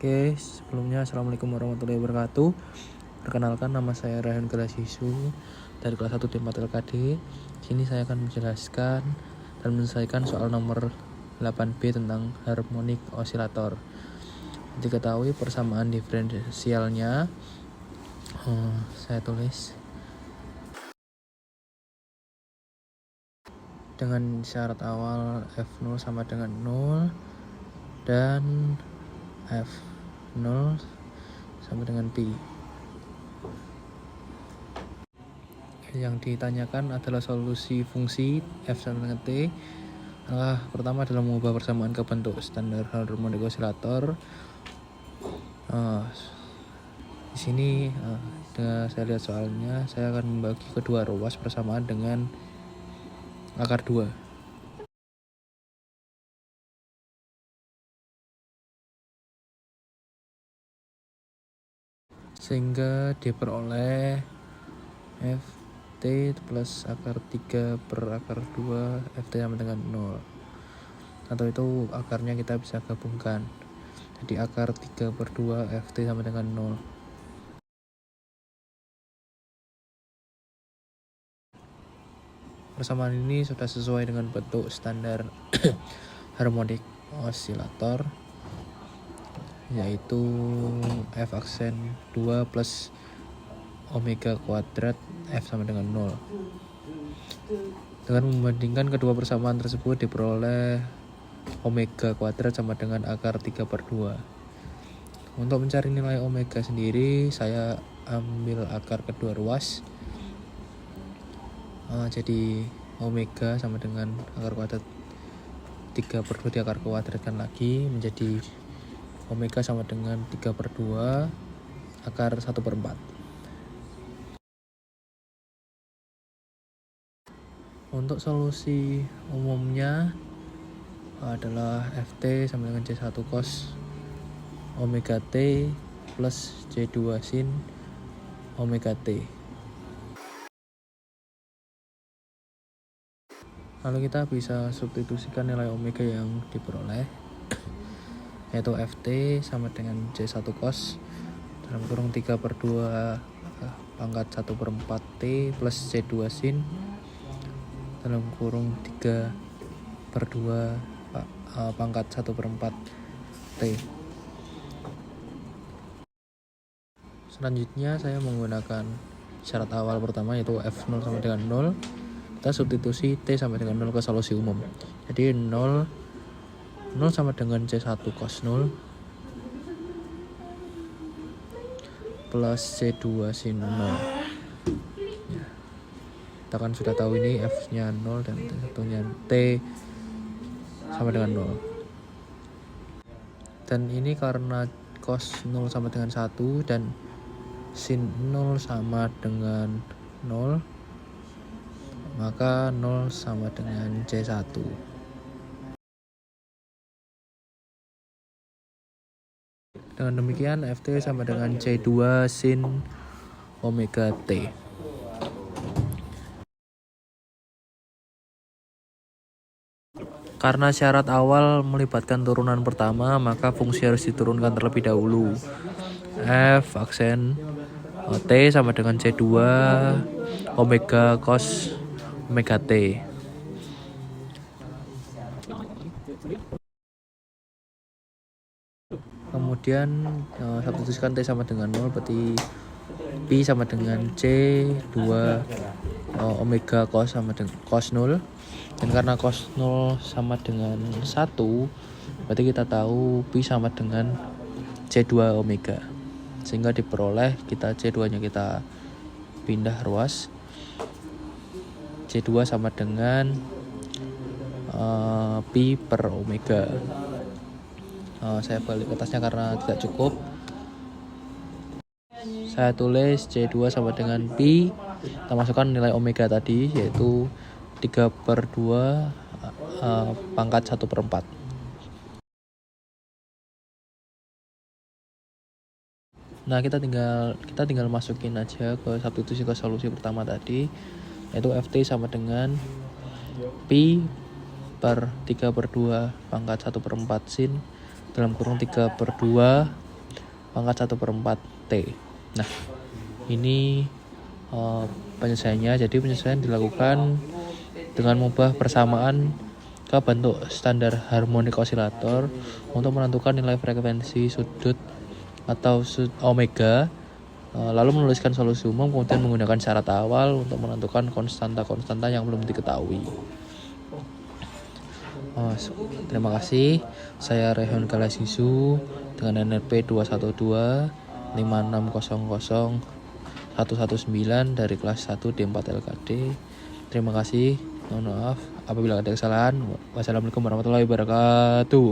Oke, sebelumnya Assalamualaikum warahmatullahi wabarakatuh. Perkenalkan, nama saya Rayhan Gelasisu dari kelas 1 D4 LKD. Sini saya akan menjelaskan dan menyelesaikan soal nomor 8B tentang harmonik osilator. Diketahui persamaan diferensialnya, saya tulis dengan syarat awal F0 sama dengan 0 dan F0 sama dengan Pi. Yang ditanyakan adalah solusi fungsi F sama dengan T. Langkah pertama adalah mengubah persamaan ke bentuk standar harmonik osilator. Di sini dengan saya lihat soalnya, saya akan membagi kedua ruas persamaan dengan akar 2. Sehingga diperoleh Ft plus akar 3 per akar 2 Ft sama dengan 0. Atau itu akarnya kita bisa gabungkan. Jadi akar 3 per 2 Ft sama dengan 0. Persamaan ini sudah sesuai dengan bentuk standar harmonik osilator, yaitu F aksen 2 plus omega kuadrat F sama dengan 0. Dengan membandingkan kedua persamaan tersebut diperoleh omega kuadrat sama dengan akar 3 per 2. Untuk mencari nilai omega sendiri, saya ambil akar kedua ruas. Jadi omega sama dengan akar kuadrat 3 per 2 di akar kuadratkan lagi menjadi omega sama dengan 3 per 2 akar 1 per 4. Untuk solusi umumnya adalah Ft sama dengan C1 cos omega T plus C2 sin omega T. Lalu kita bisa substitusikan nilai omega yang diperoleh, yaitu Ft sama dengan C1 cos dalam kurung 3 per 2 pangkat 1 per 4 T plus C2 sin dalam kurung 3 per 2 pangkat 1 per 4 T. Selanjutnya saya menggunakan syarat awal pertama, yaitu F0 sama dengan 0. Kita substitusi T sama dengan 0 ke solusi umum. Jadi 0 sama dengan C1 cos 0 plus C2 sin 0. Kita kan sudah tahu ini F nya 0 dan satunya T sama dengan 0. Dan ini karena cos 0 sama dengan 1 dan sin 0 sama dengan 0, maka 0 sama dengan C1. Dengan demikian Ft sama dengan C2 sin omega T. Karena syarat awal melibatkan turunan pertama, maka fungsi harus diturunkan terlebih dahulu. F aksen T sama dengan C2 omega cos omega T. Kemudian substitusikan T sama dengan 0, berarti Pi sama dengan C2 omega cos sama dengan cos 0. Dan karena cos 0 sama dengan 1, berarti kita tahu Pi sama dengan C2 omega. Sehingga diperoleh kita C2 nya kita pindah ruas. C2 sama dengan Pi per omega. Saya balik ke atasnya karena tidak cukup. Saya tulis C2 sama dengan Pi. Kita masukkan nilai omega tadi, yaitu 3 per 2 pangkat 1 per 4. Nah, kita tinggal masukin aja ke substitusi ke solusi pertama tadi, yaitu Ft sama dengan Pi per 3 per 2 pangkat 1 per 4 sin dalam kurung 3 per 2 pangkat 1/4 T. Nah, ini penyelesaiannya. Jadi penyesuaian dilakukan dengan mengubah persamaan ke bentuk standar harmonik osilator untuk menentukan nilai frekuensi sudut atau omega, lalu menuliskan solusi umum, kemudian menggunakan syarat awal untuk menentukan konstanta-konstanta yang belum diketahui. Terima kasih. Saya Rehan Galasisu dengan NRP 212-5600119 dari kelas 1 D4 LKD. Terima kasih. Mohon maaf apabila ada kesalahan. Wassalamualaikum warahmatullahi wabarakatuh.